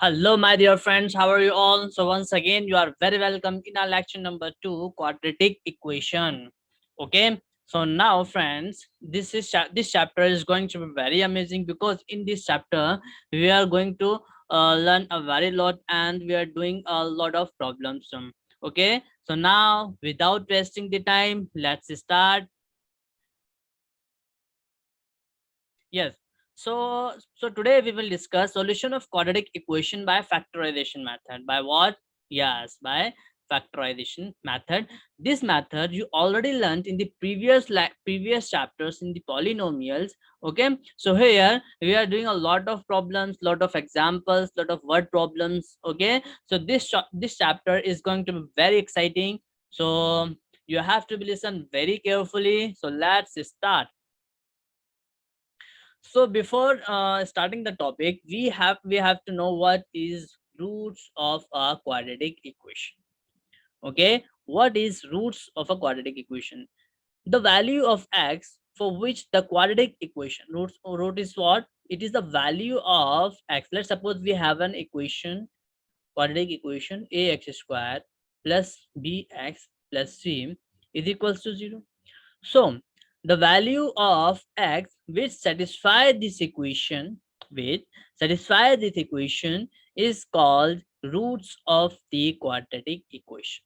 Hello, my dear friends. How are you all? So once again, you are very welcome in our lecture number 2, quadratic equation. Okay. So now, friends, this chapter is going to be very amazing because in this chapter we are going to learn a very lot and we are doing a lot of problems. Okay. So now, without wasting the time, let's start. Yes. So today we will discuss solution of quadratic equation by factorization method. By what? Yes, by factorization method. This method you already learned in the previous chapters in the polynomials. Okay. So here we are doing a lot of problems, lot of examples, lot of word problems. Okay. So this chapter is going to be very exciting. So you have to be listen very carefully. So let's start. So before starting the topic, we have to know what is roots of a quadratic equation. Okay, what is roots of a quadratic equation? The value of x for which the quadratic equation root is what? It is the value of x. Let's suppose we have an equation, quadratic equation ax square plus bx plus c is equals to 0. So the value of x which satisfy this equation is called roots of the quadratic equation.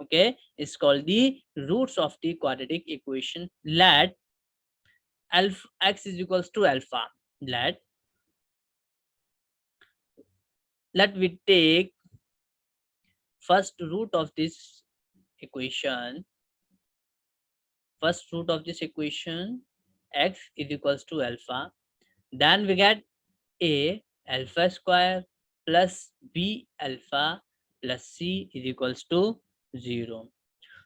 Okay, it's called the roots of the quadratic equation. Let alpha x is equals to alpha. Let let we take first root of this equation. First root of this equation, x is equals to alpha. Then we get a alpha square plus b alpha plus c is equals to 0.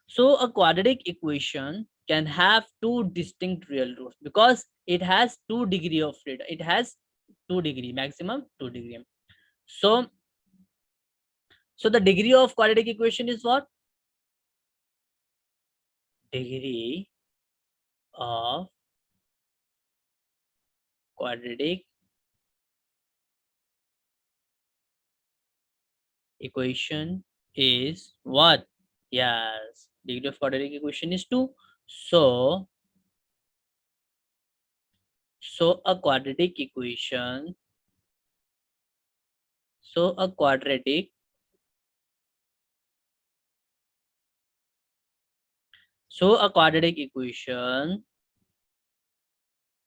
So a quadratic equation can have two distinct real roots because it has 2 degree of freedom. It has 2 degree, maximum 2 degree. So the degree of quadratic equation is what? Degree of quadratic equation is what? Yes, degree of quadratic equation is 2. So a quadratic equation, so a quadratic, so a quadratic equation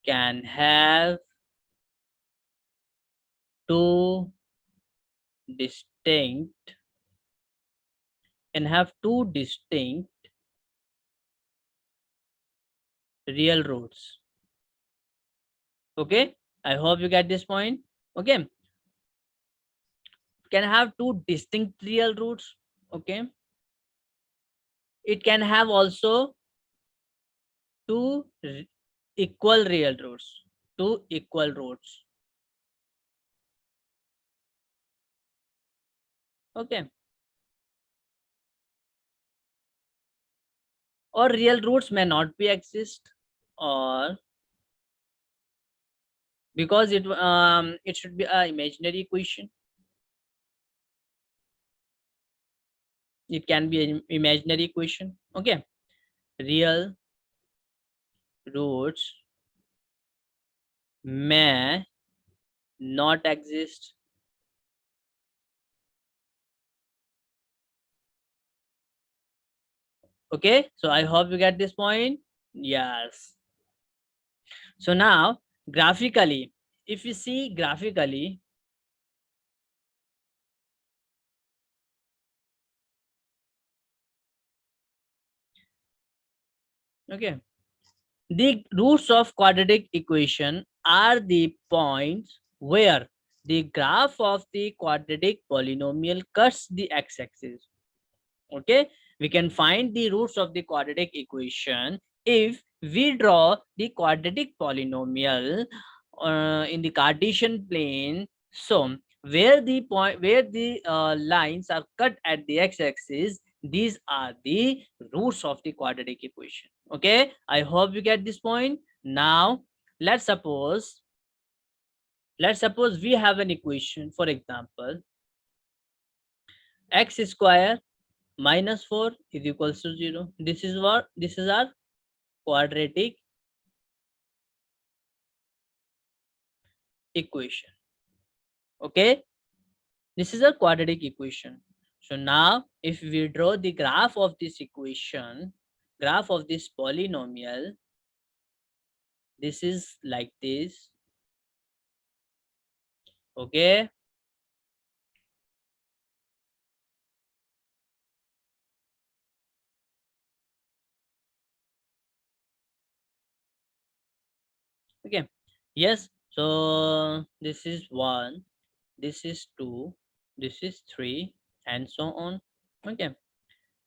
can have two distinct, real roots. Okay, I hope you get this point. Okay, can have two distinct real roots. Okay, it can have also two equal real roots, two equal roots. Okay, or real roots may not be exist, or because it should be a imaginary equation. It can be an imaginary equation. Okay, real roots may not exist. Okay, so I hope you get this point. Yes. So now graphically, if you see graphically, okay, the roots of quadratic equation are the points where the graph of the quadratic polynomial cuts the x-axis. Okay, we can find the roots of the quadratic equation if we draw the quadratic polynomial in the Cartesian plane. So where the lines are cut at the x-axis, these are the roots of the quadratic equation. Okay, I hope you get this point. Now let's suppose Let's suppose we have an equation, for example, x square minus 4 is equals to 0. This is what? This is our quadratic equation. Okay, this is a quadratic equation. So now if we draw the graph of this equation, graph of this polynomial, this is like this. Okay, okay, yes. So this is 1, this is 2, this is 3, and so on. Okay,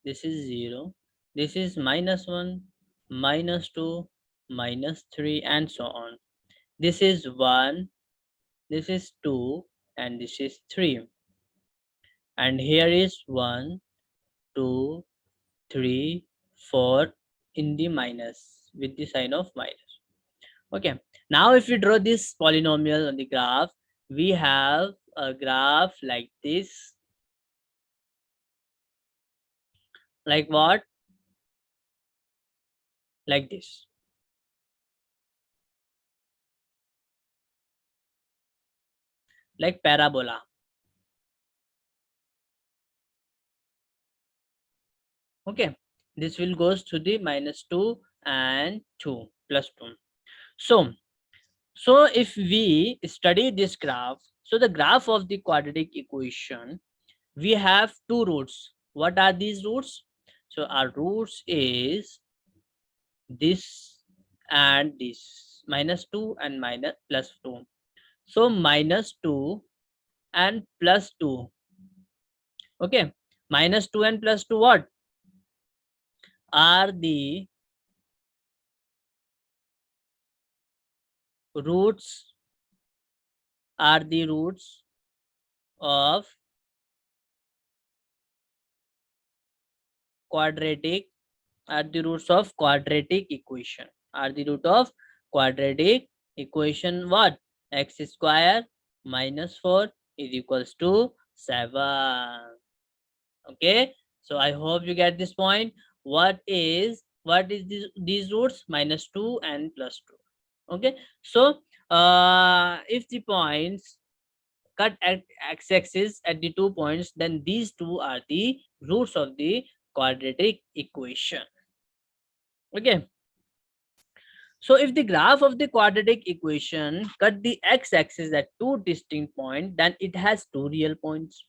this is 0, this is minus 1, minus 2, minus 3, and so on. This is 1, this is 2, and this is 3. And here is 1, 2, 3, 4 in the minus, with the sign of minus. Okay, now if we draw this polynomial on the graph, we have a graph like this. Like what? Like this. Like parabola. Okay, this will goes to the minus 2 and 2 plus 2. So if we study this graph, so the graph of the quadratic equation, we have two roots. What are these roots? So our roots is this and this, minus 2 and minus plus 2. So minus 2 and plus 2. Okay, minus 2 and plus 2 what? Are the roots, are the roots of quadratic, are the roots of quadratic equation, are the root of quadratic equation what? X square minus 4 is equals to 7. Okay, so I hope you get this point. What is these roots? Minus 2 and plus 2. Okay, so if the points cut at x-axis at the 2 points, then these two are the roots of the quadratic equation. Okay, so if the graph of the quadratic equation cut the x-axis at two distinct points, then it has two real points.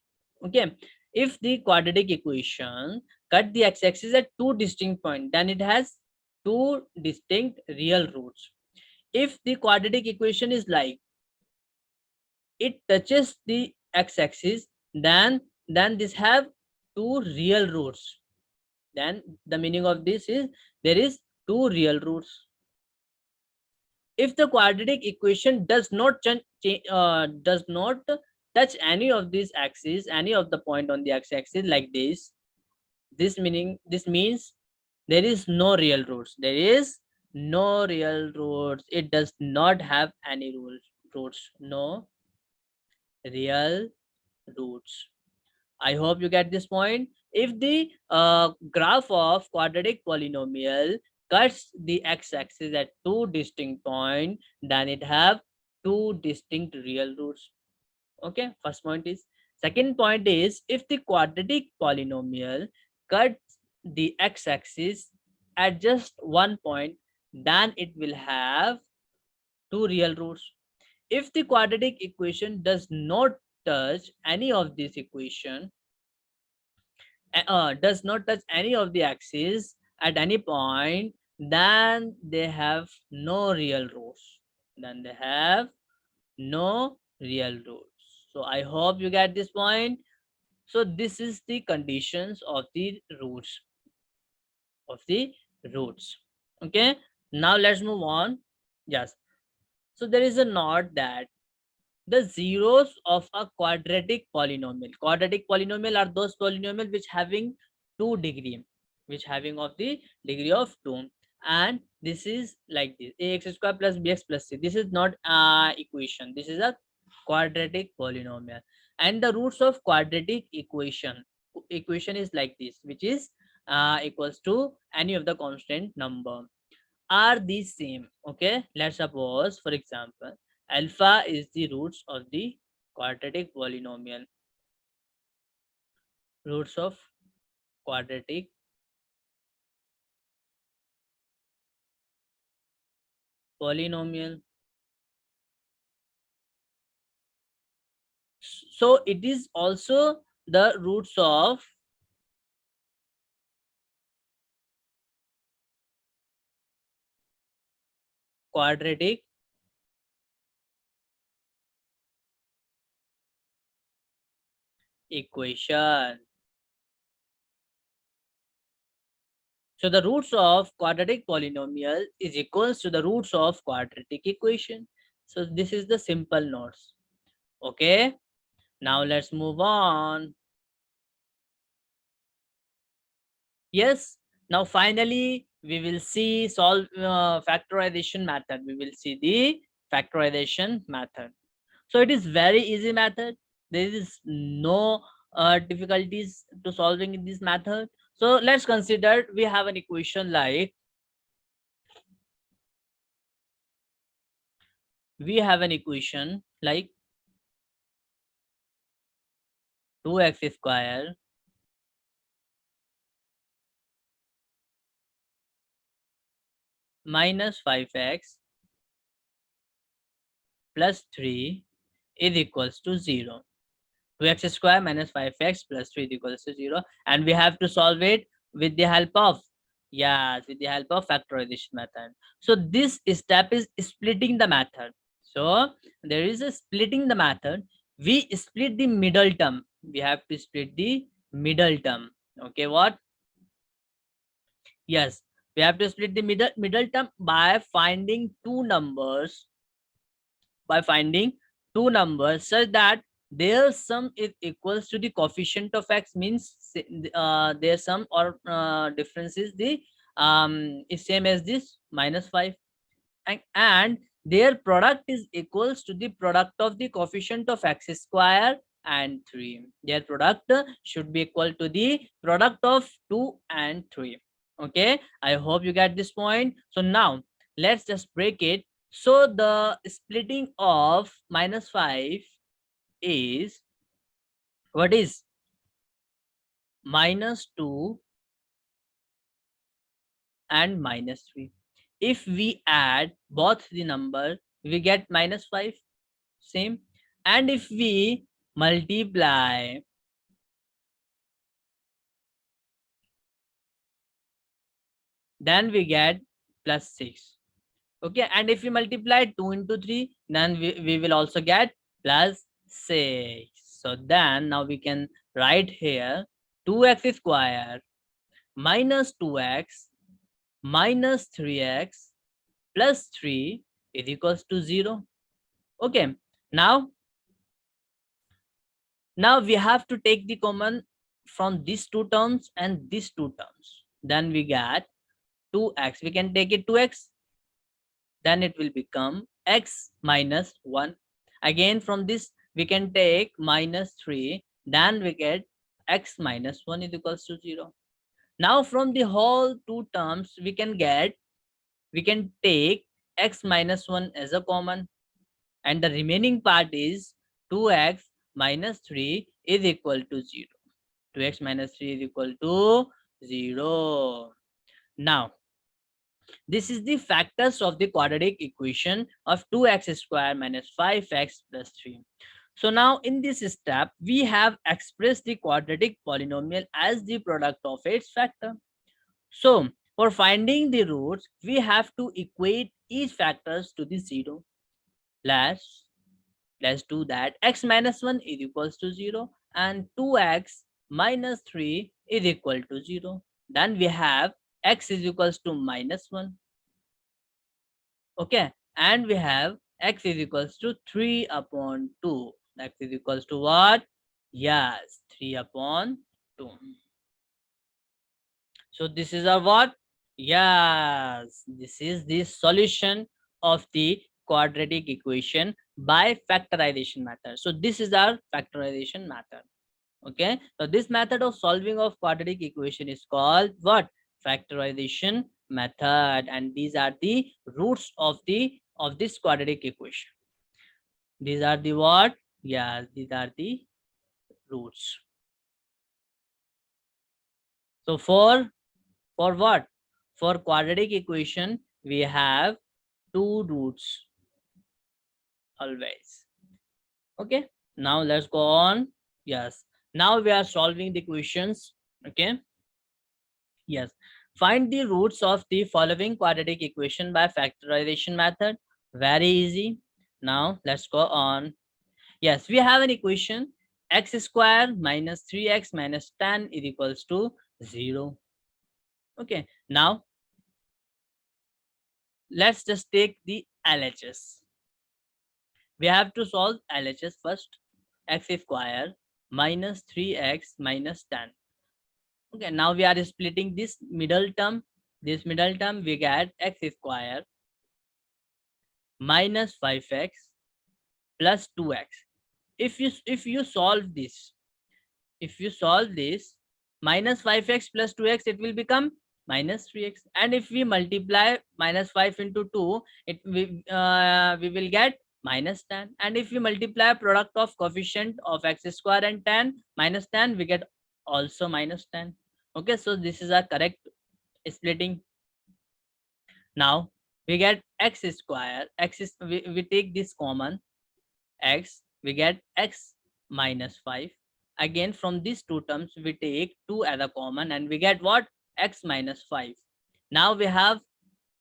Okay, if the quadratic equation cut the x-axis at two distinct points, then it has two distinct real roots. If the quadratic equation is like it touches the x-axis, then this have two real roots. Then the meaning of this is there is two real roots. If the quadratic equation does not touch any of these axes, any of the point on the x-axis like this means there is no real roots. There is no real roots. It does not have any roots. No real roots. I hope you get this point. If the graph of quadratic polynomial cuts the x-axis at two distinct points, then it have two distinct real roots. Okay, first point is. Second point is, if the quadratic polynomial cuts the x-axis at just one point, then it will have two real roots. If the quadratic equation does not touch any of this equation, does not touch any of the axes at any point, then they have no real roots. Then they have no real roots. So I hope you get this point. So this is the conditions of the roots, of the roots. Okay, now let's move on. Yes, so there is a note that the zeros of a quadratic polynomial. Quadratic polynomial are those polynomial which having 2 degree, which having of the degree of 2. And this is like this: ax square plus bx plus c. This is not equation. This is a quadratic polynomial. And the roots of quadratic equation is like this, which is equals to any of the constant number, are the same. Okay, let's suppose, for example, alpha is the roots of the quadratic polynomial. Roots of quadratic polynomial. So it is also the roots of quadratic equation. So the roots of quadratic polynomial is equals to the roots of quadratic equation. So this is the simple notes. Okay, now let's move on. Yes, now finally we will see solve factorization method. We will see the factorization method. So it is very easy method. There is no difficulties to solving in this method. So let's consider we have an equation like, we have an equation like 2x square minus 5x plus 3 is equals to 0. 2x square minus 5x plus 3 is equals to 0. And we have to solve it with the help of, yes, with the help of factorization method. So this step is splitting the method. So there is a splitting the method. We split the middle term. We have to split the middle term. Okay, what? Yes, we have to split the middle term by finding two numbers such that their sum is equals to the coefficient of x, means their sum or difference is the is same as this minus 5, and their product is equals to the product of the coefficient of x square and 3. Their product should be equal to the product of 2 and 3. Okay, I hope you get this point. So now let's just break it. So the splitting of minus 5 is, what is, minus 2 and minus 3. If we add both the number, we get minus 5, same. And if we multiply, then we get plus 6. Okay, and if we multiply 2 into 3, then we will also get plus 6. So then now we can write here 2x square minus 2x minus 3x plus 3 is equals to 0. Okay, now we have to take the common from these two terms and these two terms. Then we get 2x. We can take it 2x. Then it will become x minus 1. Again from this we can take minus 3. Then we get x minus 1 is equals to 0. Now from the whole two terms we can take x minus 1 as a common, and the remaining part is 2x minus 3 is equal to 0. 2x minus 3 is equal to 0. Now this is the factors of the quadratic equation of 2x square minus 5x plus 3. So now in this step, we have expressed the quadratic polynomial as the product of its factor. So for finding the roots, we have to equate each factors to the 0. Let's do that. X minus 1 is equals to 0 and 2x minus 3 is equal to 0. Then we have x is equals to minus 1. Okay, and we have x is equals to 3 upon 2. X is equals to what? Yes, 3 upon 2. So this is our what? Yes, this is the solution of the quadratic equation by factorization method. So this is our factorization method. Okay, so this method of solving of quadratic equation is called what? Factorization method. And these are the roots of this quadratic equation. These are the what? Yeah, these are the roots. So for what? For quadratic equation we have two roots always. Okay, now let's go on. Yes, now we are solving the questions. Okay, yes, find the roots of the following quadratic equation by factorization method. Very easy. Now let's go on. Yes, we have an equation: x square minus 3x minus 10 is equals to 0. Okay, now let's just take the LHS. We have to solve LHS first. X square minus 3x minus 10. Okay, now we are splitting this middle term. This middle term we get x square minus 5x plus 2x. If you solve this, if you solve this, minus 5x plus 2x, it will become minus 3x. And if we multiply minus 5 into 2, we will get minus 10. And if we multiply product of coefficient of x square and 10 minus 10, we get also minus 10. Okay, so this is our correct splitting. Now we get x square, we take this common, x, we get x minus 5. Again from these two terms we take 2 as a common and we get what? X minus 5. Now we have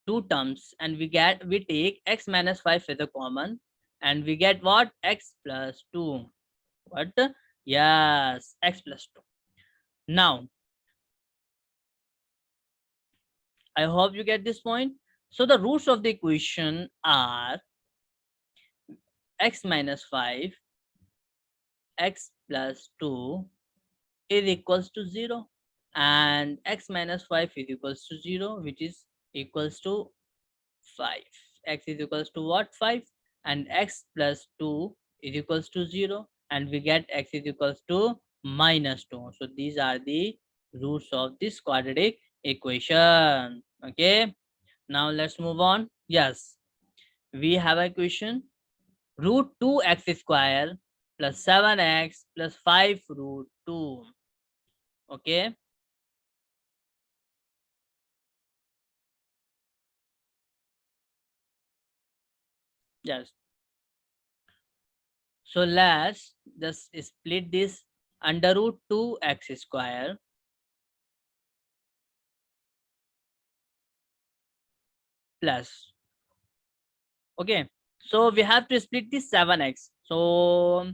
two terms and we take x minus 5 as a common and we get what? X plus 2. What? Yes, x plus 2. Now I hope you get this point. So the roots of the equation are x minus 5, x plus 2 is equals to 0, and x minus 5 is equals to 0, which is equals to 5. X is equals to what? 5. And x plus 2 is equals to 0, and we get x is equals to minus 2. So these are the roots of this quadratic equation. Okay, now let's move on. Yes, we have a equation: root 2x square plus 7x plus 5 root 2. Okay, yes. So let's just split this under root 2x square plus. Okay, so we have to split this 7x. So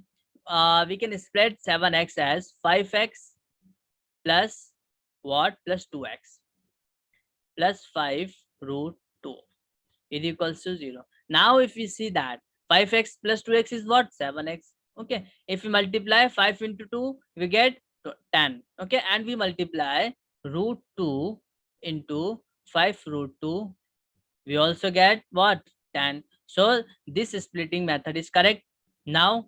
we can split 7x as 5x plus what? Plus 2x plus 5 root 2 is equals to 0. Now if we see that 5x plus 2x is what? 7x. Okay, if we multiply 5 into 2 we get 10. Okay, and we multiply root 2 into 5 root 2, we also get what? 10. So this splitting method is correct. Now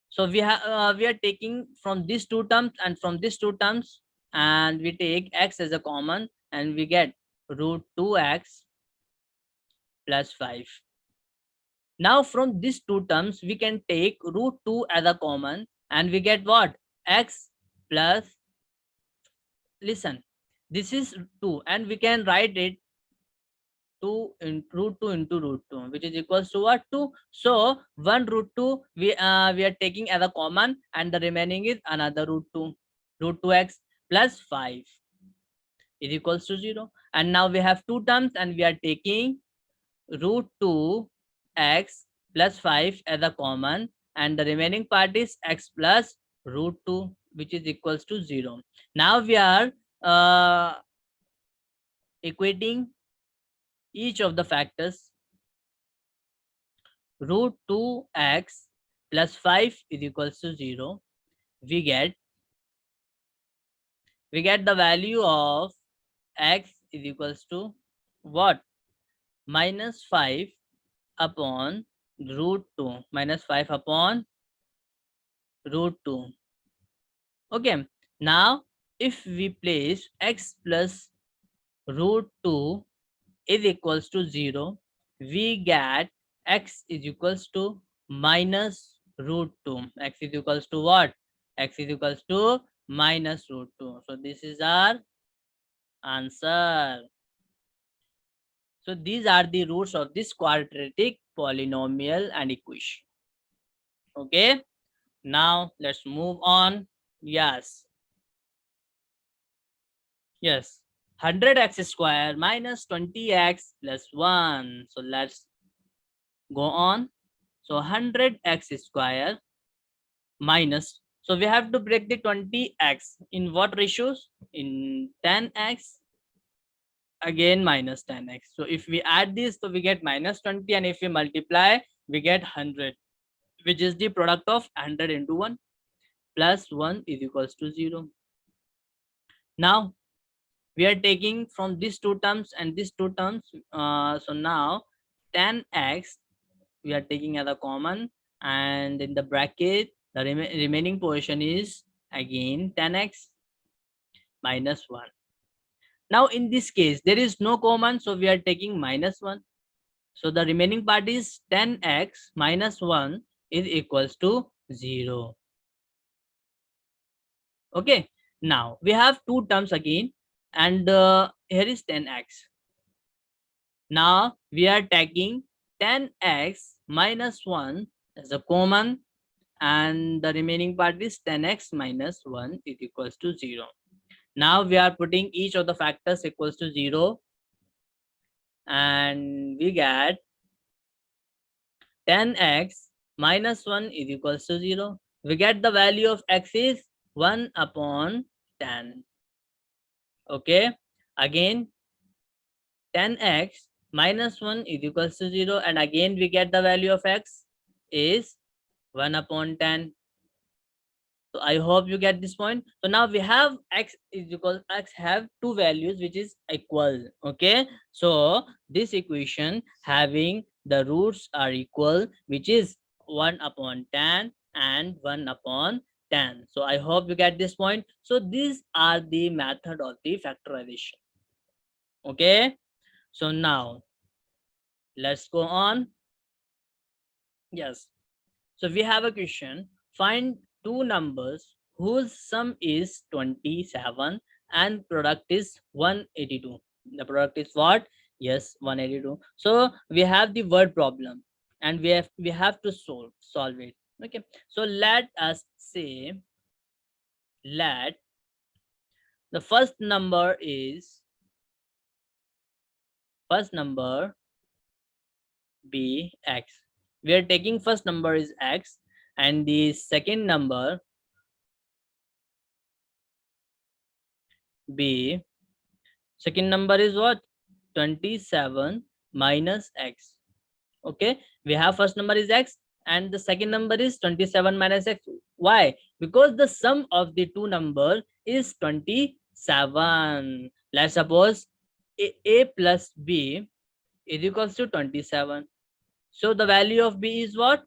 so we are taking from these two terms and from these two terms, and we take x as a common and we get root 2x plus 5. Now from these two terms we can take root 2 as a common and we get what? X plus, listen, this is 2 and we can write it 2 in root 2 into root 2, which is equals to what? 2. So 1 root 2 we are taking as a common and the remaining is another root 2. Root 2x plus 5 is equals to 0. And now we have two terms and we are taking root 2 x plus 5 as a common and the remaining part is x plus root 2, which is equals to 0. Now we are equating each of the factors. Root 2x plus 5 is equals to 0. We get the value of x is equals to what? minus 5 upon root 2. Minus 5 upon root 2. Okay. Now, if we place x plus root 2 is equals to 0, we get x is equals to minus root 2. X is equals to what? X is equals to minus root 2. So this is our answer. So these are the roots of this quadratic polynomial and equation. Okay. Now let's move on. Yes. Yes. 100x square minus 20x plus 1. So let's go on. So 100x square minus. So we have to break the 20x in what ratios? In 10x, again minus 10x. So if we add this, so we get minus 20, and if we multiply, we get 100, which is the product of 100 into 1 plus 1 is equals to 0. Now we are taking from these two terms and these two terms. So now 10x we are taking as a common, and in the bracket the remaining portion is again 10x minus 1. Now in this case there is no common, so we are taking minus 1. So the remaining part is 10x minus 1 is equals to 0. Okay. Now we have two terms again, and here is 10x. Now we are taking 10x minus 1 as a common, and the remaining part is 10x minus 1 is equals to 0. Now we are putting each of the factors equals to 0, and we get 10x minus 1 is equals to 0. We get the value of x is 1 upon 10. Okay. Again 10x minus 1 is equals to 0, and again we get the value of x is 1 upon 10. So I hope you get this point. So now we have x is equal, x have two values which is equal. Okay. So this equation having the roots are equal, which is 1 upon 10 and 1 upon 10. So I hope you get this point. So these are the method of the factorization. Okay. So now let's go on. Yes. So we have a question. Find two numbers whose sum is 27 and product is 182. The product is what? Yes, 182. So we have the word problem, and we have to solve it. Okay. So let us say, let the first number be x. We are taking first number is x, and the second number b. Second number is what? 27 minus x. Okay. We have first number is x, and the second number is 27 minus x. Why? Because the sum of the two numbers is 27. Let's suppose a plus b is equals to 27. So the value of b is what?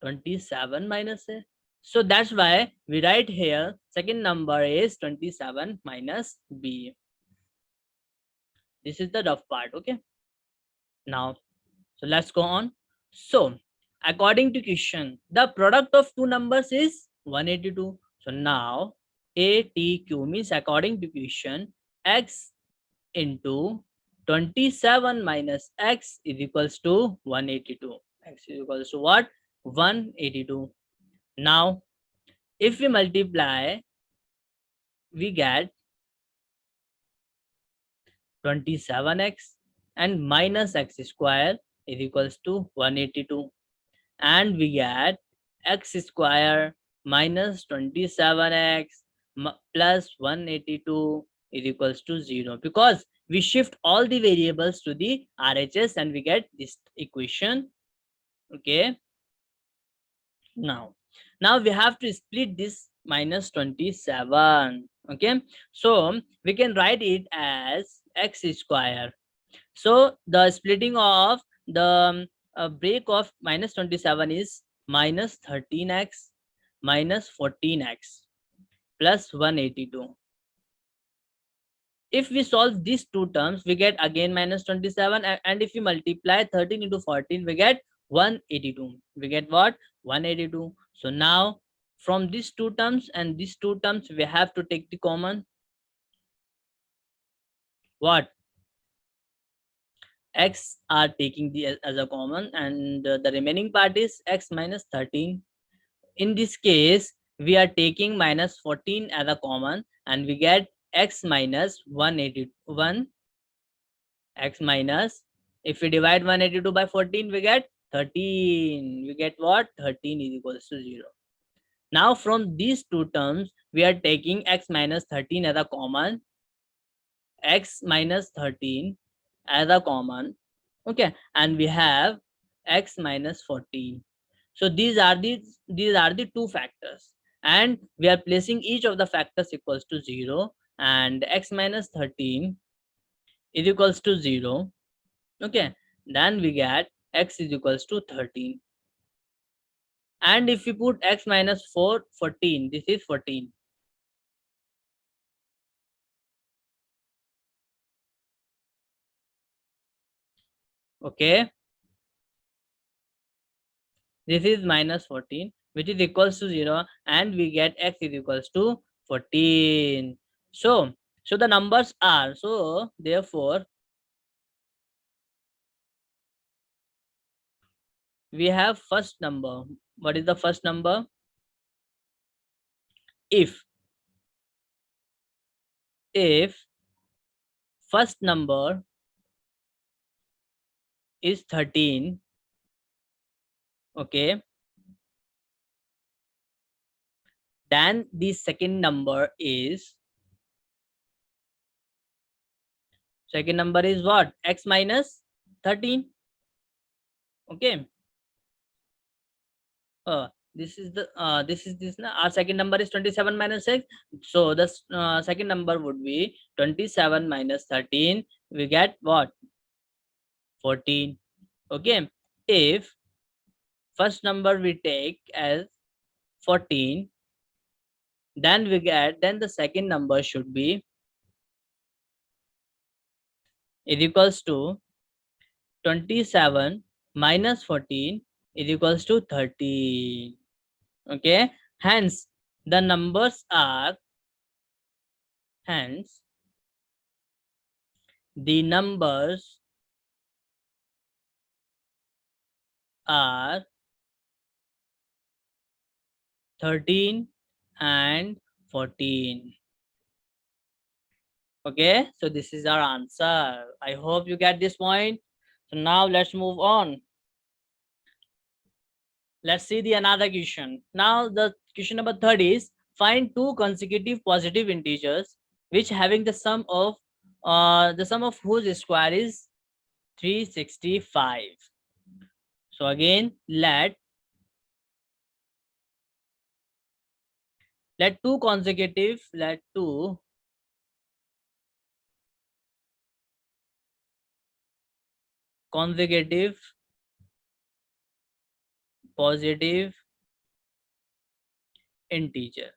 27 minus a. So that's why we write here second number is 27 minus b. This is the rough part. Okay. Now, so let's go on. So according to question, the product of two numbers is 182. So now ATQ means according to question, x into 27 minus x is equals to 182. X is equals to what? 182. Now if we multiply, we get 27x and minus x square is equals to 182, and we get x square minus 27x plus 182 is equals to 0, because we shift all the variables to the RHS and we get this equation. Okay. Now we have to split this minus 27. Okay. So we can write it as x square. So the splitting of the break of minus 27 is minus 13x minus 14x plus 182. If we solve these two terms, we get again minus 27, and if we multiply 13 into 14, we get 182. We get what? 182. So now from these two terms and these two terms, we have to take the common. What? X are taking the as a common, and the remaining part is x minus 13. In this case, we are taking minus 14 as a common, and we get x minus 181. X minus, if we divide 182 by 14, we get 13. We get what? 13 is equals to 0. Now from these two terms, we are taking x minus 13 as a common, x minus 13 as a common, okay, and we have x minus 14. So these are the two factors, and we are placing each of the factors equals to 0, and x minus 13 is equals to 0. Okay, then we get x is equals to 13, and if we put x minus 4, 14, this is 14. Okay, this is minus 14, which is equals to 0, and we get x is equals to 14. So the numbers are, so therefore we have first number. What is the first number? If first number is 13, okay, then the second number is what? X minus 13. Okay, our second number is 27 minus x. So the second number would be 27 minus 13. We get what? 14. Okay, if first number we take as 14, then the second number should be is equals to 27 minus 14 is equals to 13. Okay, hence the numbers are, hence the numbers are 13 and 14. Okay, so this is our answer. I hope you get this point. So now let's move on. Let's see the another question. Now the question number 3 is, find two consecutive positive integers which having the sum of whose square is 365. So again, let two consecutive positive integer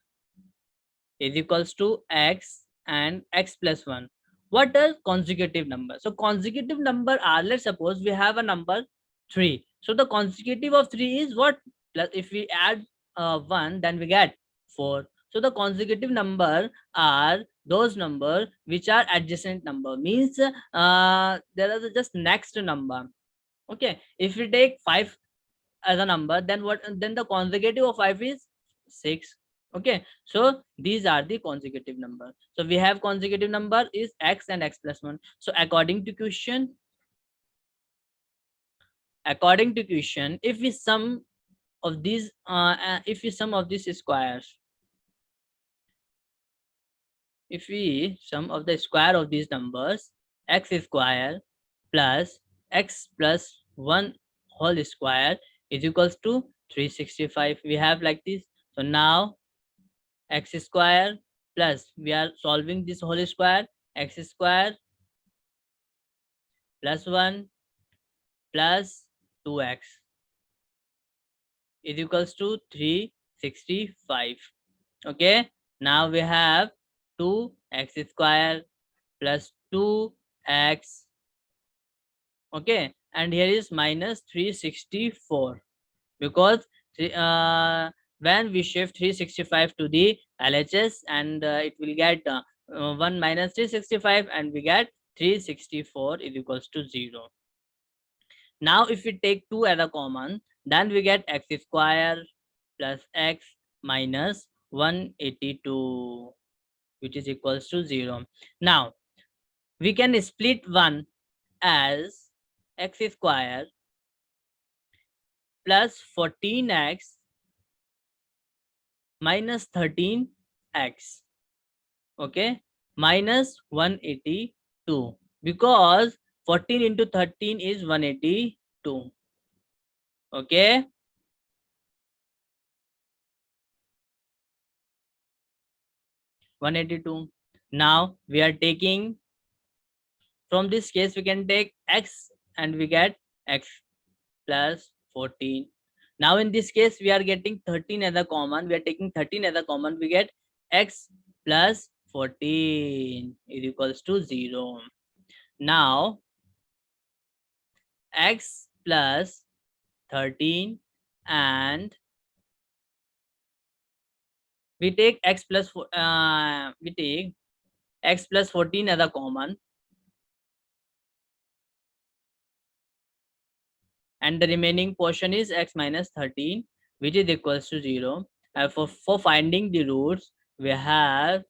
is equals to x and x plus 1. What is consecutive number? So consecutive number are, let's suppose we have a number 3. So the consecutive of 3 is what? Plus, if we add 1, then we get 4. So the consecutive number are those number which are adjacent number, means there are just next number. Okay, if we take 5 as a number, then what? Then the consecutive of 5 is 6. Okay, so these are the consecutive numbers. So we have consecutive number is x and x plus 1. So according to question, if we sum of these squares, if we sum of the square of these numbers, x square plus x plus 1 whole square is equals to 365. We have like this. So now x square plus, we are solving this whole square, x square plus 1 plus 2x is equals to 365. Okay, now we have 2x square plus 2x. Okay, and here is minus 364 because when we shift 365 to the LHS, and it will get 1 minus 365, and we get 364 is equals to 0. Now if we take 2 as a common, then we get x square plus x minus 182, which is equals to 0. Now we can split 1 as x square plus 14x minus 13x. Okay, minus 182, because 14 into 13 is 182. Okay, now we are taking, from this case we can take x and we get x plus 14. Now in this case we are getting 13 as a common, we are taking 13 as a common, we get x plus 14 is equals to 0. Now x plus 13, and we take x plus we take x plus 14 as a common, and the remaining portion is x minus 13, which is equals to 0. And for finding the roots, we have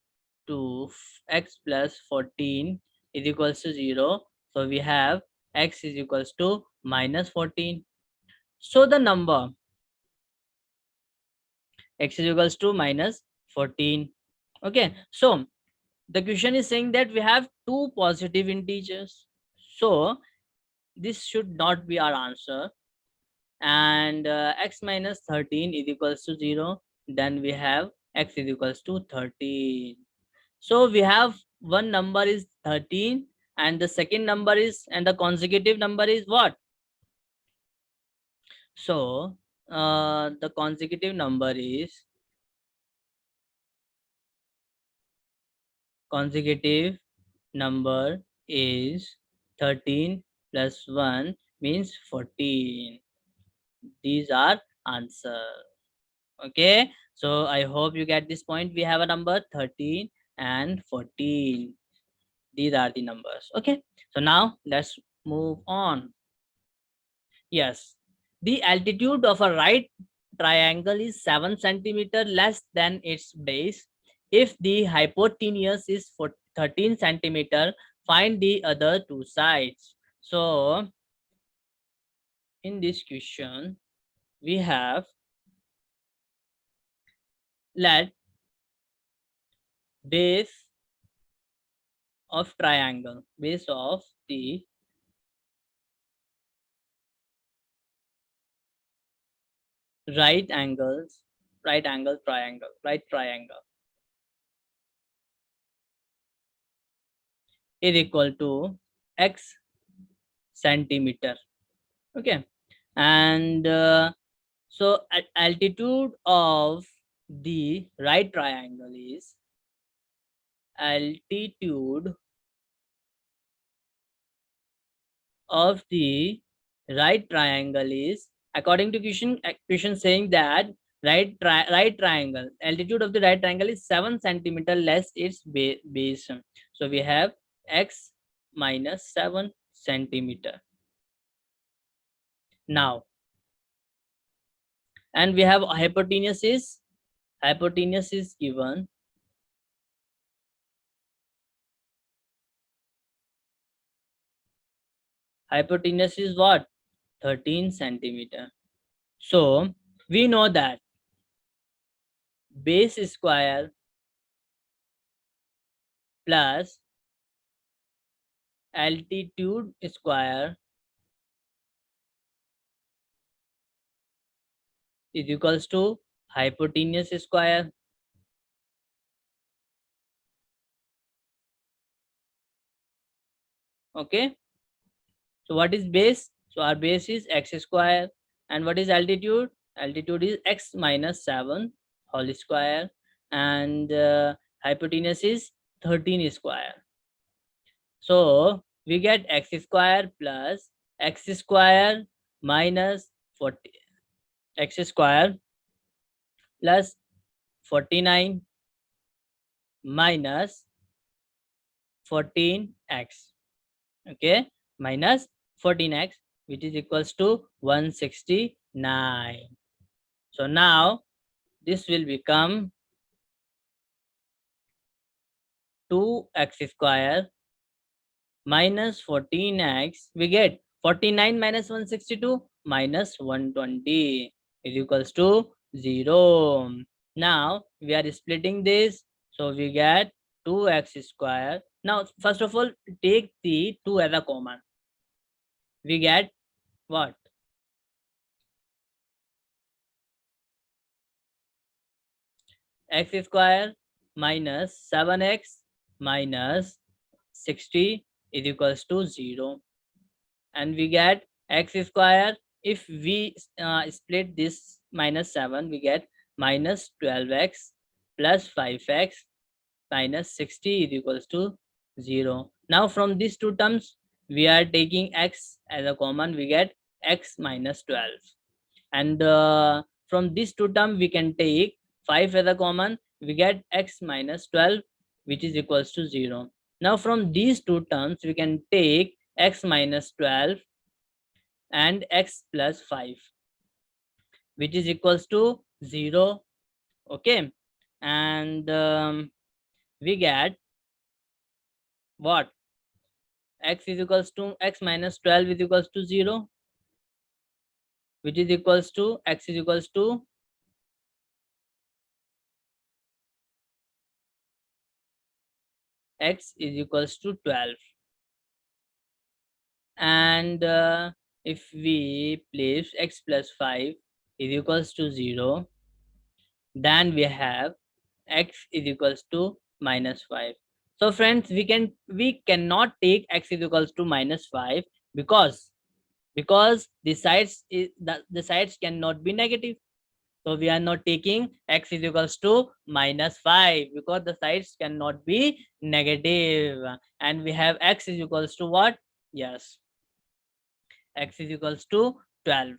to x plus 14 is equals to 0. So we have x is equals to minus 14. So the number x is equals to minus 14. Okay, so the question is saying that we have two positive integers. So this should not be our answer. And x minus 13 is equals to 0. Then we have x is equals to 13. So we have one number is 13, and the second number is, and the consecutive number is what? So the consecutive number is, consecutive number is 13 plus 1 means 14. These are answer. Okay, so I hope you get this point. We have a number 13 and 14. These are the numbers. Okay, so now let's move on. Yes, the altitude of a right triangle is 7 centimeter less than its base. If the hypotenuse is 13 centimeter, find the other two sides. So in this question we have, let base of triangle, base of the right angles, right angle triangle, right triangle is equal to x centimeter. Okay, and so altitude of the right triangle is, altitude of the right triangle is, according to question saying that right triangle, altitude of the right triangle is 7 centimeter less its base. So we have x minus 7 centimeter. Now, and we have hypotenuse is given, hypotenuse is what? 13 centimeter. So we know that base square plus altitude square is equals to hypotenuse square. Okay, So what is base? So our base is x square. And what is altitude? Altitude is x minus 7 whole square. And hypotenuse is 13 square. So we get x square plus x square minus 40, x square plus 49 minus 14x. Okay, minus 14x, which is equals to 169. So now this will become 2x square minus 14x. We get 49 minus 162 minus 120 is equals to 0. Now we are splitting this, so we get 2x square. Now first of all, take the 2 as a common. We get what? X square minus 7x minus 60 is equals to 0. And we get x square. If we split this minus 7, we get minus 12x plus 5x minus 60 is equals to 0. Now from these two terms, we are taking x as a common. We get x minus 12. And from these two terms, we can take 5 as a common. We get x minus 12, which is equals to 0. Now from these two terms, we can take x minus 12 and x plus 5, which is equals to 0. Okay, and we get what? X is equals to x minus 12 is equals to 0, which is equals to x is equals to x is equals to 12. And if we place x plus 5 is equals to 0, then we have x is equals to minus 5. So friends, we cannot take x is equals to minus 5, because the sides is the sides cannot be negative. So we are not taking x is equals to minus 5 because the sides cannot be negative. And we have x is equals to what? Yes, x is equals to 12.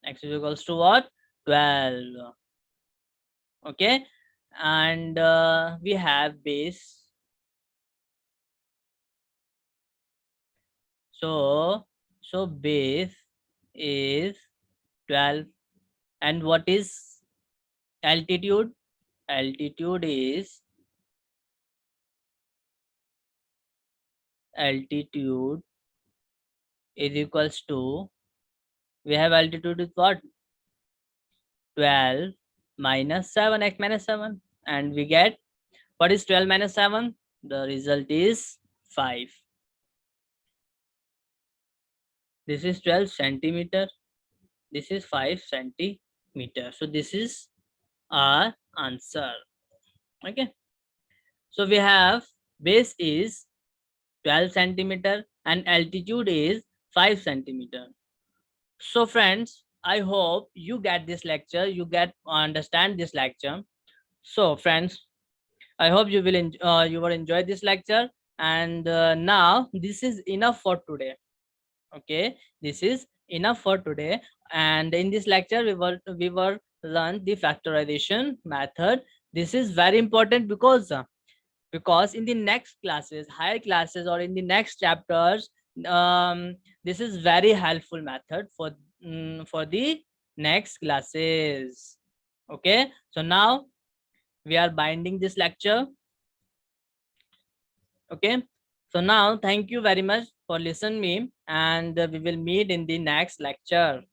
X is equals to what? 12. Okay, and we have base. So base is 12. And what is altitude? Altitude is equals to, we have altitude is what? 12 minus 7, x minus 7. And we get, what is 12 minus 7? The result is 5. This is 12 centimeter. This is 5 centimeter. So this is our answer. Okay. So we have base is 12 centimeter and altitude is 5 centimeter. So friends, I hope you get this lecture, you understand this lecture. So friends, I hope you will enjoy this lecture. And now this is enough for today. Okay, this is enough for today. And in this lecture, we were learn the factorization method. This is very important because in the next classes, higher classes, or in the next chapters, this is very helpful method for the next classes. Okay, so now we are binding this lecture. Okay, so now thank you very much for listening me, and we will meet in the next lecture.